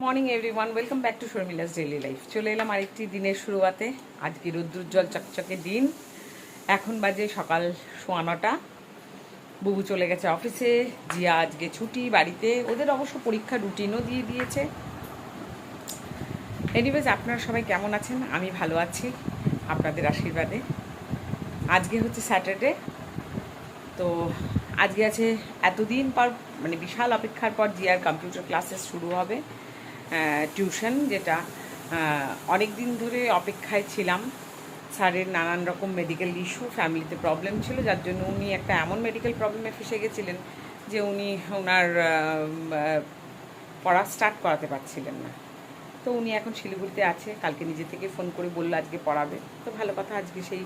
Morning everyone, welcome back to Sharmila's daily life. চলে এলাম আরেকটি দিনের শুরুয়াতে। আজকে রৌদ্রোজ্জ্বল চকচকে দিন। এখন বাজে সকাল 9:15। বুবু চলে গেছে অফিসে, জিয়া আজকে ছুটি বাড়িতে। ওদের অবশ্য পরীক্ষা রুটিনও দিয়ে দিয়েছে। এনিওয়েজ, আপনারা সবাই কেমন আছেন? আমি ভালো আছি আপনাদের আশীর্বাদে। আজকে হচ্ছে স্যাটারডে। তো আজকে আছে এতদিন পর, মানে বিশাল অপেক্ষার পর জিয়ার কম্পিউটার ক্লাসেস শুরু হবে। টিউশন, যেটা অনেক দিন ধরে অপেক্ষায় ছিলাম। স্যারের নানান রকম মেডিকেল ইস্যু, ফ্যামিলিতে প্রবলেম ছিল, যার জন্য উনি একটা এমন মেডিকেল প্রবলেমে ফেসে গেছিলেন যে উনি ওনার পড়া স্টার্ট করাতে পারছিলেন না। তো উনি এখন শিলিগুড়িতে আছে। কালকে নিজে থেকে ফোন করে বললো আজকে পড়াবে। তো ভালো কথা, আজকে সেই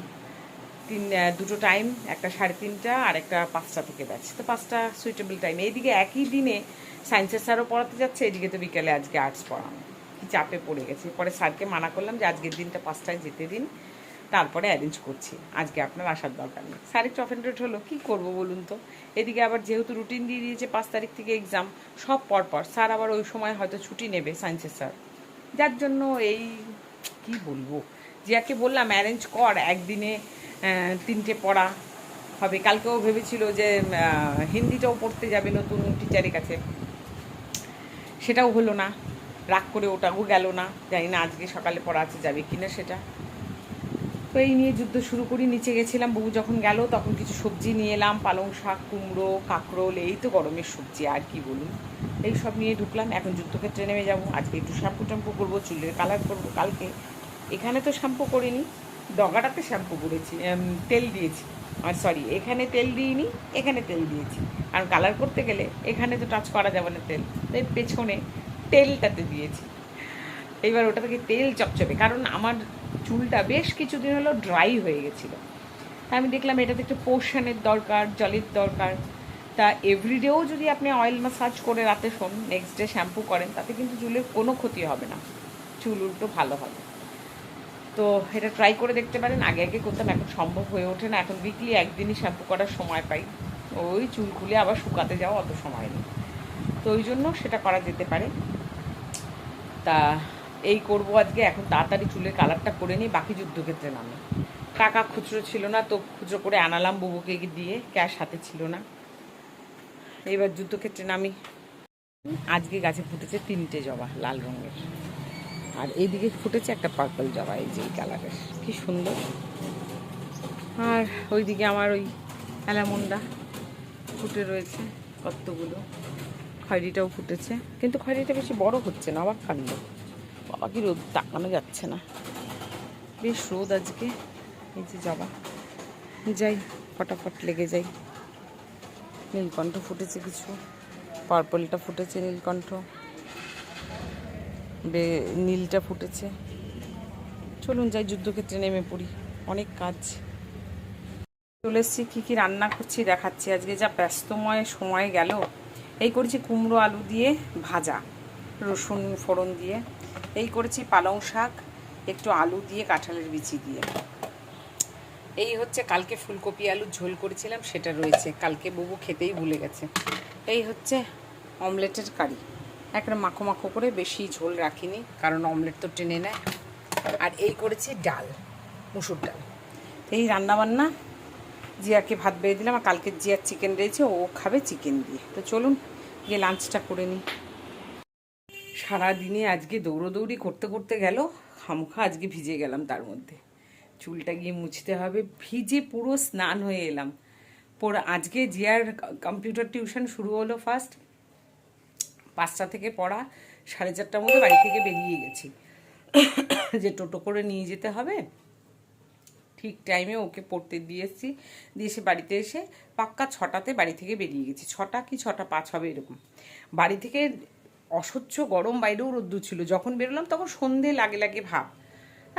দুটো টাইম, একটা 3:30 আর একটা 5টা থেকে ব্যাচ। তো 5টা সুইটেবল টাইম। এইদিকে একই দিনে সায়েন্সের স্যারও পড়াতে যাচ্ছে, এদিকে তো বিকেলে আজকে আর্টস পড়ানো। কি চাপে পড়ে গেছে। পরে স্যারকে মানা করলাম যে আজকের দিনটা 5টায় যেতে দিন, তারপরে অ্যারেঞ্জ করছি, আজকে আপনার আসার দরকার নেই। স্যার একটু অফেন্ডেড হলো, কী করবো বলুন তো। এদিকে আবার যেহেতু রুটিন দিয়ে দিয়েছে 5 তারিখ থেকে এক্সাম, সব পরপর স্যার আবার ওই সময় হয়তো ছুটি নেবে সায়েন্সের স্যার, যার জন্য এই কি বলবো, জিয়াকে বললাম অ্যারেঞ্জ কর, একদিনে 3টে পড়া হবে। কালকেও ভেবেছিল যে হিন্দিটাও পড়তে যাবে নতুন টিচারের কাছে, সেটাও হলো না। রাগ করে ওটাও গেল না। জানি না আজকে সকালে পড়া আছে, যাবে কিনা সেটা। তো এই নিয়ে যুদ্ধ শুরু করি। নিচে গেছিলাম, বউ যখন গেল তখন কিছু সবজি নিয়ে এলাম, পালং শাক, কুমড়ো, কাঁকরোল, এই তো গরমের সবজি, আর কি বলুন। এই সব নিয়ে ঢুকলাম। এখন যুদ্ধক্ষেত্রে নেমে যাবো। আজকে একটু শ্যাম্পু ট্যাম্পু করবো, চুলের কালার করবো। কালকে এখানে তো শ্যাম্পু করিনি, ডগাটাতে শ্যাম্পু করেছি, তেল দিয়েছি। আর সরি, এখানে তেল দিইনি, এখানে তেল দিয়েছি। কারণ কালার করতে গেলে এখানে তো টাচ করা যাবে না তেল, তাই পেছনে তেলটাতে দিয়েছি। এইবার ওটা থেকে তেল চপচপে, কারণ আমার চুলটা বেশ কিছুদিন হলো ড্রাই হয়ে গেছিলো। আমি দেখলাম এটাতে একটু পোষণের দরকার, জলের দরকার। তা এভরিডেও যদি আপনি অয়েল ম্যাসাজ করে রাতে শোন, নেক্সট ডে শ্যাম্পু করেন, তাতে কিন্তু চুলের কোনো ক্ষতি হবে না, চুল উল্টো ভালো হবে। তো এটা ট্রাই করে দেখতে পারেন। আগে আগে করতাম, এখন সম্ভব হয়ে ওঠে না। এখন উইকলি একদিনই শ্যাম্পু করার সময় পাই। ওই চুল খুলে আবার শুকাতে যাওয়া অত সময় নেই, তো ওই জন্য সেটা করা যেতে পারে। তা এই করবো আজকে। এখন তাড়াতাড়ি চুলের কালারটা করে নিই, বাকি যুদ্ধক্ষেত্রে নামে। টাকা খুচরো ছিল না, তো খুচরো করে আনালাম বুবুকে দিয়ে, ক্যাশ হাতে ছিল না। এইবার যুদ্ধক্ষেত্রে নামি। আজকে গাছে ফুটেছে 3টে জবা লাল রঙের, আর এইদিকে ফুটেছে একটা পার্পল জবা, এই যে এই কালারের, কি সুন্দর। আর ওইদিকে আমার ওই অ্যালামন্ডা ফুটে রয়েছে কতগুলো। খয়েরিটাও ফুটেছে, কিন্তু খয়েরিটা বেশি বড় হচ্ছে না, আবার কাণ্ড। বাবা কি রোদ, তাকানো যাচ্ছে না, বেশ রোদ আজকে। এই যে জবা, যাই ফটাফট লেগে যাই। নীলকণ্ঠ ফুটেছে কিছু, পার্পলটা ফুটেছে, নীলকণ্ঠ, নীলটা ফুটেছে। চলুন যাই, যুদ্ধক্ষেত্রে নেমে পড়ি, অনেক কাজ। চলে এসেছি, কী কী রান্না করছি দেখাচ্ছি। আজকে যা ব্যস্তময় সময় গেল। এই করেছি কুমড়ো আলু দিয়ে ভাজা, রসুন ফোড়ন দিয়ে। এই করেছি পালং শাক, একটু আলু দিয়ে, কাঁঠালের বিচি দিয়ে। এই হচ্ছে কালকে ফুলকপি আলুর ঝোল করেছিলাম, সেটা রয়েছে, কালকে বুবু খেতেই ভুলে গেছে। এই হচ্ছে অমলেটের কারি, একটা মাখো মাখো করে, বেশি ঝোল রাখিনি কারণ অমলেট তো টেনে নেয়। আর এই করেছি ডাল, মুসুর ডাল। এই রান্নাবান্না। জিয়াকে ভাত বেড়ে দিলাম, আর কালকে জিয়ার চিকেন রয়েছে, ও খাবে চিকেন দিয়ে। তো চলুন গিয়ে লাঞ্চটা করে নিই। সারাদিনে আজকে দৌড়োদৌড়ি করতে করতে গেল, খামোখা আজকে ভিজে গেলাম। তার মধ্যে চুলটা গিয়ে মুছতে হবে, ভিজে পুরো স্নান হয়ে এলাম। আজকে জিয়ার কম্পিউটার টিউশন শুরু হলো ফার্স্ট। 5টা থেকে পড়া, 4:30টার মধ্যে বাড়ি থেকে বেরিয়ে গেছি, যে টোটো করে নিয়ে যেতে হবে। ঠিক টাইমে ওকে পড়তে দিয়ে এসেছি, দিয়ে এসে বাড়িতে এসে পাক্কা 6টাতে বাড়ি থেকে বেরিয়ে গেছি। 6টা কি 6:05 হবে এরকম। বাড়ি থেকে অসহ্য গরম, বাইরেও রোদ্দুর ছিল। যখন বেরোলাম তখন সন্ধে লাগে লাগে ভাব।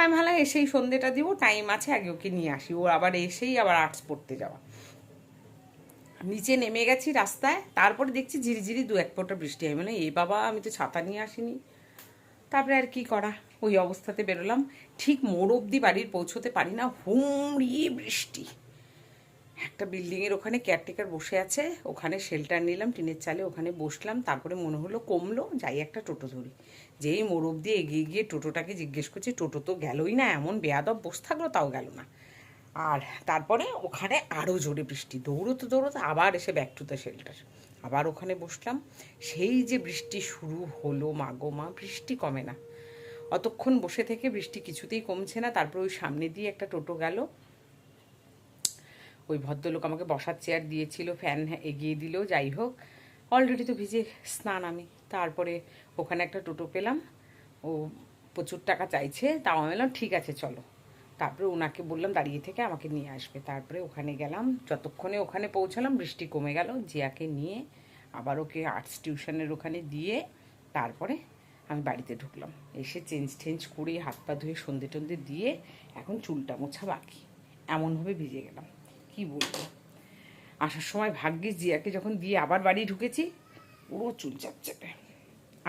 আমি ভাবলাম এসেই সন্ধেটা দিব, টাইম আছে, আগে ওকে নিয়ে আসি। ও আবার এসেই আবার আর্টস পড়তে যাওয়া। নিচে নেমে গেছি রাস্তায়, তারপরে দেখছি ঝিরিঝিরি 2-1 ফোঁটা বৃষ্টি। আমি মানে এই বাবা, আমি তো ছাতা নিয়ে আসিনি। তারপরে আর কি করা, ওই অবস্থাতে বেরোলাম। ঠিক মোড় অবধি বাড়ির পৌঁছতে পারি না, হুমড়ি বৃষ্টি। একটা বিল্ডিংয়ের ওখানে কেয়ারটেকার বসে আছে, ওখানে শেল্টার নিলাম টিনের চালে, ওখানে বসলাম। তারপরে মনে হলো কমলো, যাই একটা টোটো ধরি। যেই মোড় অব্দি এগিয়ে গিয়ে টোটোটাকে জিজ্ঞেস করছি, টোটো তো গেলই না, এমন বেয়াদব বসে থাকলো, তাও গেল না। আর তারপরে ওখানে আরও জোরে বৃষ্টি, দৌড়োতে দৌড়োতে আবার এসে ব্যাক টু দ্য শেল্টার, আবার ওখানে বসলাম। সেই যে বৃষ্টি শুরু হলো, মা গো মা, বৃষ্টি কমে না। অতক্ষণ বসে থেকে বৃষ্টি কিছুতেই কমছে না। তারপর ওই সামনে দিয়ে একটা টোটো গেল, ওই ভদ্রলোক আমাকে বসার চেয়ার দিয়েছিল, ফ্যান এগিয়ে দিল, যাই হোক অলরেডি তো ভিজে স্নান আমি। তারপরে ওখানে একটা টোটো পেলাম, ও প্রচুর টাকা চাইছে, তাও আমি বললাম ঠিক আছে চলো। তারপরে ওনাকে বললাম দাঁড়িয়ে থেকে আমাকে নিয়ে আসবে। তারপরে ওখানে গেলাম, যতক্ষণে ওখানে পৌঁছালাম বৃষ্টি কমে গেল। জিয়াকে নিয়ে আবার ওকে আর্টস টিউশনের ওখানে দিয়ে তারপরে আমি বাড়িতে ঢুকলাম। এসে চেঞ্জ করে হাত পা ধুয়ে সন্ধে টন্ধে দিয়ে এখন চুলটা মোছা বাকি, এমনভাবে ভিজে গেলাম কি বলবো। আসার সময় ভাগ্যিস জিয়াকে যখন দিয়ে আবার বাড়ি ঢুকেছি, পুরো চুল চাপচাপে।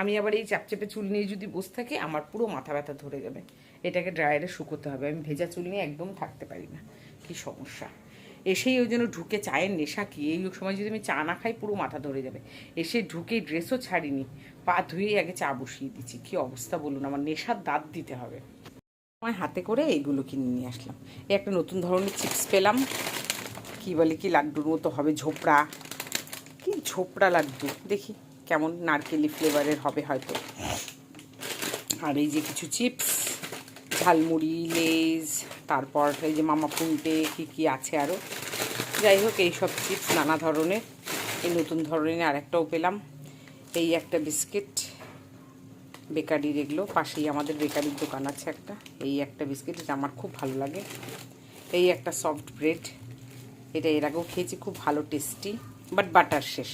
আমি আবার এই চাপচাপে চুল নিয়ে যদি বসে থাকি আমার পুরো মাথা ব্যথা ধরে যাবে। এটাকে ড্রায়ারে শুকোতে হবে, আমি ভেজা চুল নিয়ে একদম থাকতে পারি না, কি সমস্যা। এসেই ওই জন্য ঢুকে চায়ের নেশা কি, এই সময় যদি আমি চা না খাই পুরো মাথা ধরে যাবে। এসে ঢুকে ড্রেসও ছাড়িনি, পা ধুয়েই আগে চা বসিয়ে দিচ্ছি। কি অবস্থা বলুন, আমার নেশার দাঁত দিতে হবে। আমার হাতে করে এইগুলো কিনে নিয়ে আসলাম। এই একটা নতুন ধরনের চিপস পেলাম, কি বলে কি লাড্ডুর মতো হবে, ঝোপড়া, কি ঝোপড়া লাড্ডু, দেখি কেমন নারকেলি ফ্লেভারের হবে হয়তো। আর এই যে কিছু চিপস, ঝালমুড়ি, লেজ, তারপর এই যে মামা পুন্টে, কী আছে আরও, যাই হোক এইসব চিপস নানা ধরনের। এই নতুন ধরনের আরেকটাও পেলাম। এই একটা বিস্কিট, বেকারির এগুলো, পাশেই আমাদের বেকারির দোকান আছে একটা। এই একটা বিস্কিট, এটা আমার খুব ভালো লাগে। এই একটা সফট ব্রেড, এটা এর আগেও খেয়েছি, খুব ভালো টেস্টি, বাট বাটার শেষ।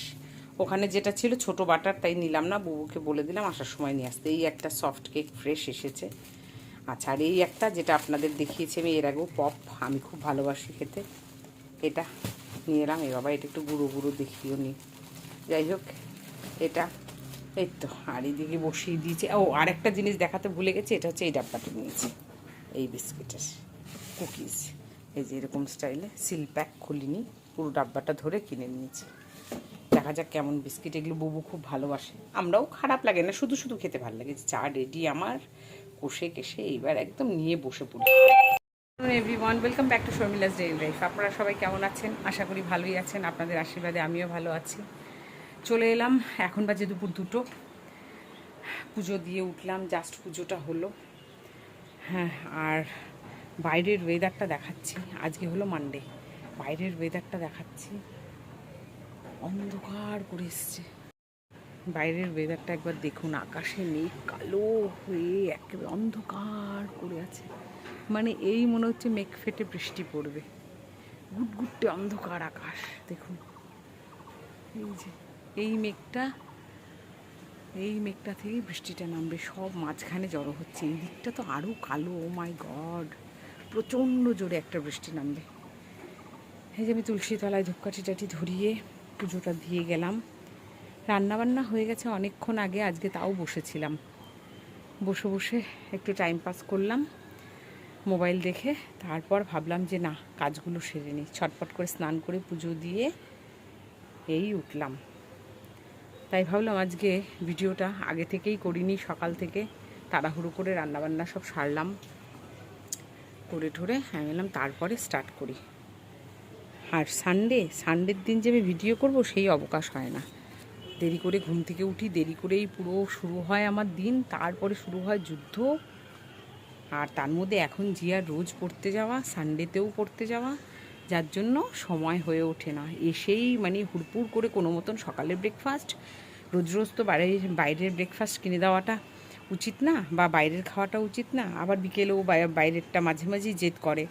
ওখানে যেটা ছিল ছোট বাটার, তাই নিলাম না, বুবুকে বলে দিলাম আসার সময় নিয়ে আসতে। এই একটা সফট কেক ফ্রেশ এসেছে। আচ্ছা, আর এই একটা যেটা আপনাদের দেখিয়েছি আমি এর আগেও, পপ, আমি খুব ভালোবাসি খেতে, এটা নিয়ে এলাম। এ বাবা, এটা একটু গুঁড়ো গুঁড়ো দেখিও নি, যাই হোক এটা এই তো। আর এইদিকে বসিয়ে দিয়েছে। ও, আর একটা জিনিস দেখাতে ভুলে গেছি, এটা হচ্ছে এই ডাব্বাটা নিয়েছি, এই বিস্কিটের কুকিজ, এই যে এরকম স্টাইলে সিল প্যাক, খুলিনি, পুরো ডাব্বাটা ধরে কিনে নিয়েছি। দেখা যাক কেমন বিস্কিট, এগুলো বুবু খুব ভালোবাসে, আমরাও, খারাপ লাগে না, শুধু শুধু খেতে ভালো লাগে। চা রেডি আমার, কষে কেষে এইবার একদম নিয়ে বসে পড়ি। Everyone, welcome back to Sharmila's daily life. আপনারা সবাই কেমন আছেন? আশা করি ভালোই আছেন, আপনাদের আশীর্বাদে আমিও ভালো আছি। চলে এলাম, এখন বাজে দুপুর 2টো, পুজো দিয়ে উঠলাম, জাস্ট পুজোটা হলো। হ্যাঁ, আর বাইরের ওয়েদারটা দেখাচ্ছি, আজকে হলো মানডে, বাইরের ওয়েদারটা দেখাচ্ছি, অন্ধকার করে এসছে। বাইরের ওয়েদারটা একবার দেখুন, আকাশে মেঘ কালো হয়ে একেবারে অন্ধকার করে আছে, মানে এই মনে হচ্ছে মেঘ ফেটে বৃষ্টি পড়বে, গুটগুটে অন্ধকার আকাশ। দেখুন এই যে এই মেঘটা থেকেই বৃষ্টিটা নামবে, সব মাঝখানে জড়ো হচ্ছে। এই দিকটা তো আরও কালো, ও মাই গড, প্রচণ্ড জোরে একটা বৃষ্টি নামবে। এই যে আমি তুলসী তলায় ধূপকাঠি টাঠি ধরিয়ে পুজোটা দিয়ে গেলাম। রান্নাবান্না হয়ে গেছে অনেকক্ষণ আগে, আজকে তাও বসেছিলাম, বসে বসে একটু টাইম পাস করলাম মোবাইল দেখে। তারপর ভাবলাম যে না, কাজগুলো সেরে নিই, ছটপট করে স্নান করে পুজো দিয়ে এই উঠলাম। তাই ভাবলাম আজকে ভিডিওটা আগে থেকেই করিনি, সকাল থেকে তাড়াহুড়ো করে রান্নাবান্না সব সারলাম, করে ঠোরে আমি বললাম তারপরে স্টার্ট করি। আর সানডের দিন যে আমি ভিডিও করব সেই অবকাশ হয় না, দেরি করে ঘুম থেকে উঠি, দেরি করেই পুরো শুরু হয় আমার দিন, তারপরে শুরু হয় যুদ্ধ। আর তার মধ্যে এখন জিয়ার রোজ পড়তে যাওয়া, সানডেতেও পড়তে যাওয়া, যার জন্য সময় হয়ে ওঠে না। এসেই মানে হুড়পুর করে কোনো মতন সকালে ব্রেকফাস্ট, রোজ রোজ তো বাইরের ব্রেকফাস্ট কিনে দেওয়াটা উচিত না, বা বাইরের খাওয়াটা উচিত না। আবার বিকেলেও বাইরেরটা মাঝে মাঝেই জেদ করে,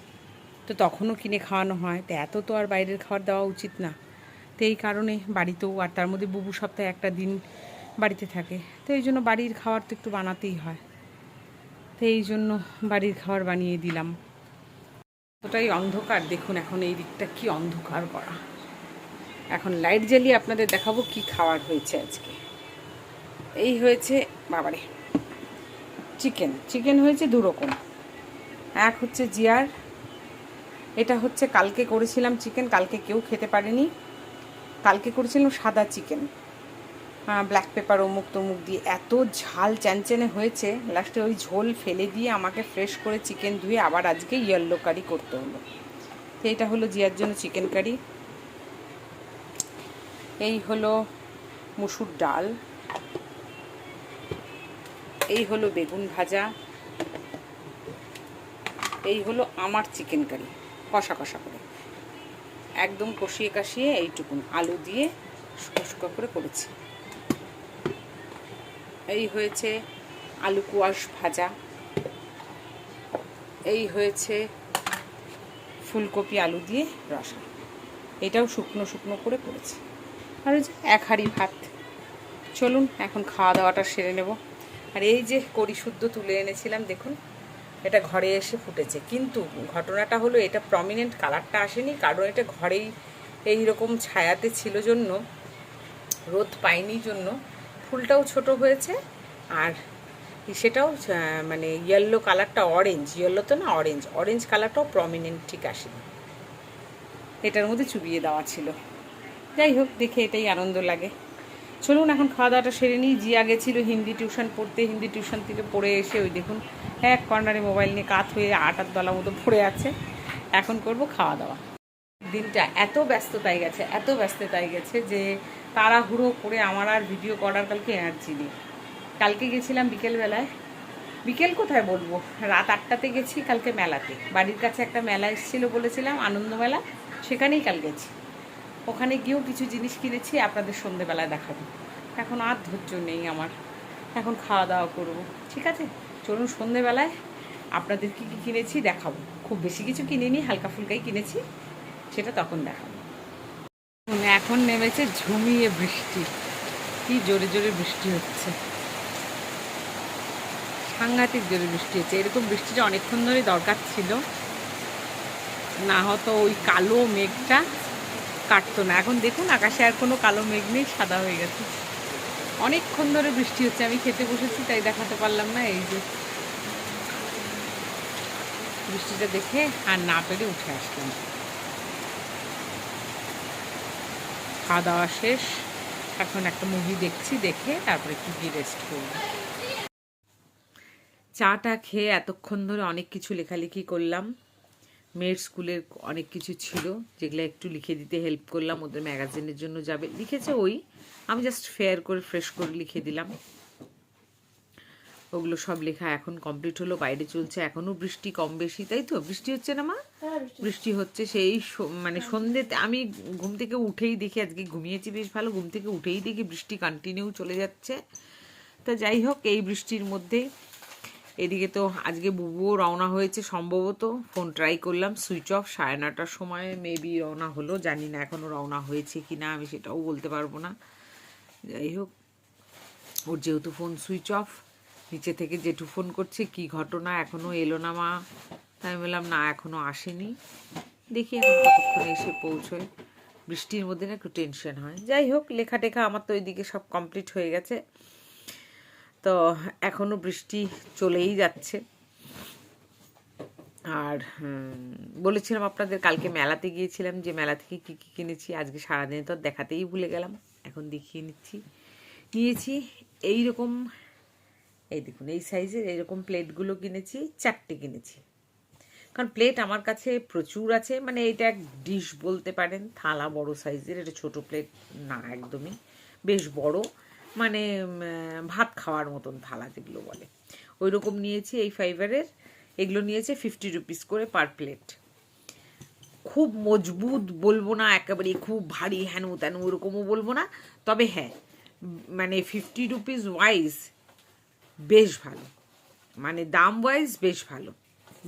তো তখনও কিনে খাওয়ানো হয়। তো এত তো আর বাইরের খাবার দেওয়া উচিত না। তো এই কারণে বাড়িতেও, আর তার মধ্যে বুবু সপ্তাহে একটা দিন বাড়িতে থাকে, তো এই জন্য বাড়ির খাবার তো একটু বানাতেই হয়। তো এই জন্য বাড়ির খাবার বানিয়ে দিলাম। এতটাই অন্ধকার, দেখুন এখন এই দিকটা কি অন্ধকার করা। এখন লাইট জ্বালিয়ে আপনাদের দেখাবো কি খাবার হয়েছে আজকে। এই হয়েছে বাবারে চিকেন হয়েছে 2 রকম। এক হচ্ছে জিয়ার এটা হচ্ছে কালকে করেছিলাম চিকেন, কালকে কেউ খেতে পারেনি। কালকে করেছিলাম সাদা চিকেন, ব্ল্যাক পেপার অমুক তমুক দিয়ে, এত ঝাল চ্যানচেনে হয়েছে। লাস্টে ওই ঝোল ফেলে দিয়ে আমাকে ফ্রেশ করে চিকেন ধুয়ে আবার আজকে ইয়েলো কারি করতে হলো। তো এটা হলো জিয়ার জন্য চিকেন কারি। এই হলো মুসুর ডাল, এই হলো বেগুন ভাজা, এই হলো আমার চিকেন কারি কষা কষা করে, একদম কষিয়ে কাশিয়ে এইটুকুন আলু দিয়ে শুকো করে করেছি। এই হয়েছে আলু কুয়াশ ভাজা, এই হয়েছে ফুলকপি আলু দিয়ে রসা, এটাও শুকনো শুকনো করে করেছি। আর ওই যে এক হাঁড়ি ভাত। চলুন এখন খাওয়া দাওয়াটা সেরে নেব। আর এই যে কড়ি শুদ্ধ তুলে এনেছিলাম, দেখুন এটা ঘরে এসে ফুটেছে, কিন্তু ঘটনাটা হলো এটা প্রমিনেন্ট কালারটা আসেনি, কারণ এটা ঘরেই এই রকম ছায়াতে ছিল জন্য, রোদ পাইনি জন্য ফুলটাও ছোট হয়েছে, আর সেটাও মানে ইয়েলো কালারটা, অরেঞ্জ ইয়েলো তো না, অরেঞ্জ অরেঞ্জ কালারটাও প্রমিনেন্ট ঠিক আসেনি, এটার মধ্যে চুবিয়ে দেওয়া ছিল। যাই হোক, দেখে এটাই আনন্দ লাগে। চলুন এখন খাওয়া দাওয়াটা সেরে নিই। জিয়া গেছিলো হিন্দি টিউশন পড়তে, হিন্দি টিউশন থেকে পড়ে এসে ওই দেখুন এক কর্নারে মোবাইল নিয়ে কাত হয়ে আটার দলা মতো পড়ে আছে। এখন করব খাওয়া দাওয়া। দিনটা এত ব্যস্ততায় গেছে, এত ব্যস্ততায় গেছে যে তাড়াহুড়ো করে আমার আর ভিডিও করার কালকে এনার্জি নেই। কালকে গেছিলাম বিকেলবেলায়, বিকেল কোথায় বলবো, রাত 8টাতে গেছি কালকে মেলাতে। বাড়ির কাছে একটা মেলা এসেছিলো বলেছিলাম, আনন্দ মেলা, সেখানেই কাল গেছি। ওখানে গিয়েও কিছু জিনিস কিনেছি, আপনাদের সন্ধেবেলায় দেখাবো। এখন আর ধৈর্য নেই আমার, এখন খাওয়া দাওয়া করবো। ঠিক আছে, চলুন সন্ধেবেলায় আপনাদের কী কী কিনেছি দেখাবো। খুব বেশি কিছু কিনিনি, হালকা ফুলকাই কিনেছি, সেটা তখন দেখাবো। এখন নেমেছে ঝুমিয়ে বৃষ্টি, কি জোরে জোরে বৃষ্টি হচ্ছে, সাংঘাতিক জোরে বৃষ্টি হচ্ছে। এরকম বৃষ্টিটা অনেকক্ষণ ধরে দরকার ছিল, না হতো ওই কালো মেঘটা কাটতো না। এখন দেখুন আকাশে আর কোনো কালো মেঘ নেই, সাদা হয়ে গেছে। অনেকক্ষণ ধরে বৃষ্টি হচ্ছে, আমি খেতে বসেছি তাই দেখাতে পারলাম না। এই যে বৃষ্টিটা দেখে আর না পেরে উঠে আসলাম। খাওয়া দাওয়া শেষ, এখন একটা মুভি দেখছি, দেখে তারপরে কি রেস্ট করব। চাটা খেয়ে এতক্ষণ ধরে অনেক কিছু লেখালেখি করলাম। মেয়ের স্কুলের অনেক কিছু ছিল যেগুলো একটু লিখে দিতে হেল্প করলাম, ওদের ম্যাগাজিনের জন্য যাবে, লিখেছে ওই, আমি জাস্ট ফেয়ার করে ফ্রেশ করে লিখে দিলাম। ওগুলো সব লেখা এখন কমপ্লিট হলো। বাইরে চলছে এখনও বৃষ্টি কম বেশি, তাই তো? বৃষ্টি হচ্ছে না মা? বৃষ্টি হচ্ছে সেই মানে সন্ধ্যেতে আমি ঘুম থেকে উঠেই দেখি, আজকে ঘুমিয়েছি বেশ ভালো, ঘুম থেকে উঠেই দেখি বৃষ্টি কন্টিনিউ চলে যাচ্ছে। তা যাই হোক, এই বৃষ্টির মধ্যে এদিকে তো আজকে বুবুও রওনা হয়েছে সম্ভবত, ফোন ট্রাই করলাম সুইচ অফ, 9:30টার সময় মেবি রওনা হলো, জানি না এখনও রওনা হয়েছে কি না, আমি সেটাও বলতে পারবো না। যাই হোক, ওর যেহেতু ফোন সুইচ অফ, নিচে থেকে জেঠু ফোন করছে কি ঘটনা, এখনও এলো না মা? তাই আমি বললাম না, এখনও আসেনি, দেখি এখন কতক্ষণে এসে পৌঁছয়। বৃষ্টির মধ্যে না একটু টেনশন হয়। যাই হোক, লেখা টেখা আমার তো ওইদিকে সব কমপ্লিট হয়ে গেছে, তো এখনও বৃষ্টি চলেই যাচ্ছে। আর বলেছিলাম আপনাদের কালকে মেলাতে গিয়েছিলাম, যে মেলা থেকে কী কী কিনেছি, আজকে সারাদিনে তো দেখাতেই ভুলে গেলাম, এখন দেখিয়ে নিয়েছি এইরকম, এই দেখুন এই সাইজের এইরকম প্লেটগুলো কিনেছি, 4টে কিনেছি, কারণ প্লেট আমার কাছে প্রচুর আছে। মানে এটা এক ডিশ বলতে পারেন, থালা বড় সাইজের, এটা ছোট প্লেট না একদমই, বেশ বড়, মানে ভাত খাওয়ার মতন থালা যেগুলো বলে, ওই রকম নিয়েছি। এই ফাইবারের এগুলো নিয়েছে 50 রুপিস করে পার প্লেট। খুব মজবুত বলবো না, একেবারে খুব ভারী হ্যানু ত্যানু ওরকমও বলবো না, তবে হ্যাঁ মানে 50 রুপিস ওয়াইজ বেশ ভালো, মানে দাম ওয়াইজ বেশ ভালো,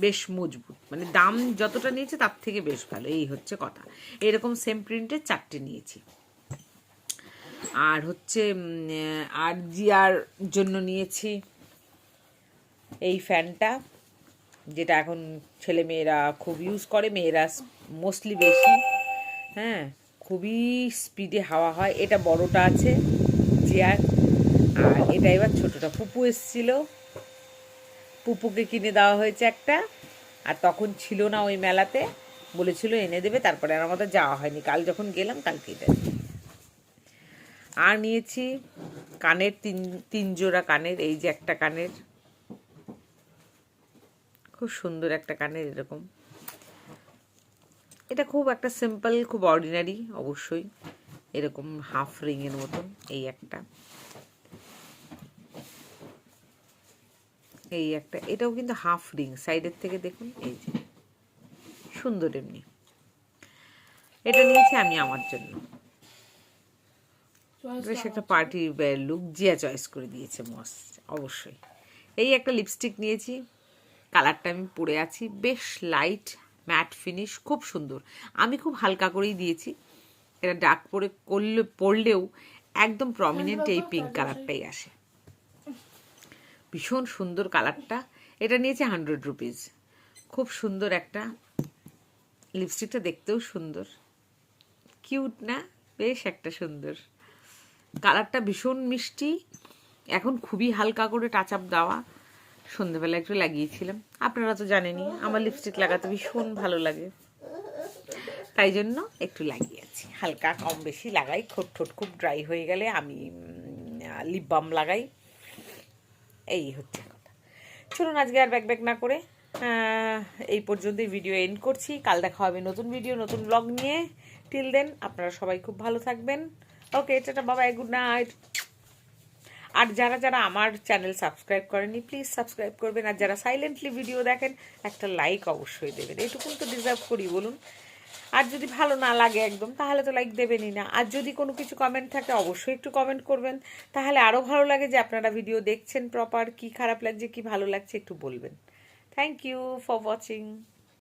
বেশ মজবুত, মানে দাম যতটা নিয়েছে তার থেকে বেশ ভালো, এই হচ্ছে কথা। এরকম সেম প্রিন্টের 4টে নিয়েছি। আর হচ্ছে আর জিয়ার জন্য নিয়েছি এই ফ্যানটা, যেটা এখন ছেলে মেয়েরা খুব ইউজ করে, মেয়েরা মোস্টলি বেশি, হ্যাঁ, খুবই স্পিডে হাওয়া হয়। এটা বড়টা আছে জিয়ার, আর এটা এবার ছোটটা পুপু এসেছিল, পুপুকে কিনে দেওয়া হয়েছে একটা, আর তখন ছিল না ওই মেলাতে, বলেছিল এনে দেবে, তারপরে আর আমাদের যাওয়া হয়নি। কাল যখন গেলাম কালকেই দেয়। আর নিয়েছি কানের তিন জোড়া কানের। এই যে একটা কানের, খুব সুন্দর একটা কানের এরকম। এটা খুব একটা সিম্পল, খুব অর্ডিনারি অবশ্যই, এরকম হাফ রিংয়ের মতন। এই একটা, এই একটা, এটাও কিন্তু হাফ রিং, সাইডের থেকে দেখুন, এই যে সুন্দর এমনি। এটা নিয়েছি আমি আমার জন্য, বেশ একটা party wear look, Zia choice করে দিয়েছে মস্ত অবশ্যই। এই একটা লিপস্টিক নিয়েছি, কালারটা আমি পরে আছি, বেশ লাইট ম্যাট ফিনিশ, খুব সুন্দর। আমি খুব হালকা করেই দিয়েছি, এটা ডার্ক পরলেও একদম প্রমিনেন্ট এই পিঙ্ক কালারটাই আসে, ভীষণ সুন্দর কালারটা। এটা নিয়েছে 100 রুপিস। খুব সুন্দর একটা লিপস্টিকটা, দেখতেও সুন্দর, কিউট না, বেশ একটা সুন্দর কালারটা, ভীষণ মিষ্টি। এখন খুবই হালকা করে টাচ আপ দেওয়া, সন্ধ্যেবেলা একটু লাগিয়েছিলাম। আপনারা তো জানেনই আমার লিপস্টিক লাগাতে ভীষণ ভালো লাগে, তাই জন্য একটু লাগিয়েছি। হালকা কম বেশি লাগাই, ঠোঁট খুব ড্রাই হয়ে গেলে আমি লিপ বাম লাগাই, এই হচ্ছে কথা। চলুন আজকে আর ব্যাক না করে এই পর্যন্তই ভিডিও এন্ড করছি। কাল দেখা হবে নতুন ভিডিও, নতুন ব্লগ নিয়ে। টিল দেন আপনারা সবাই খুব ভালো থাকবেন। ওকে, টাটা, বাই, গুড নাইট। আর যারা যারা আমার চ্যানেল সাবস্ক্রাইব করেনি প্লিজ সাবস্ক্রাইব করবেন, আর যারা সাইলেন্টলি ভিডিও দেখেন একটা লাইক অবশ্যই দেবেন, এইটুকুন তো ডিজার্ভ করি বলুন। আর যদি ভালো না লাগে একদম, তাহলে তো লাইক দেবেনই না। আর যদি কোনো কিছু কমেন্ট থাকে অবশ্যই একটু কমেন্ট করবেন, তাহলে আরও ভালো লাগে যে আপনারা ভিডিও দেখছেন প্রপার, কি খারাপ লাগছে কি ভালো লাগছে একটু বলবেন। Thank you for watching.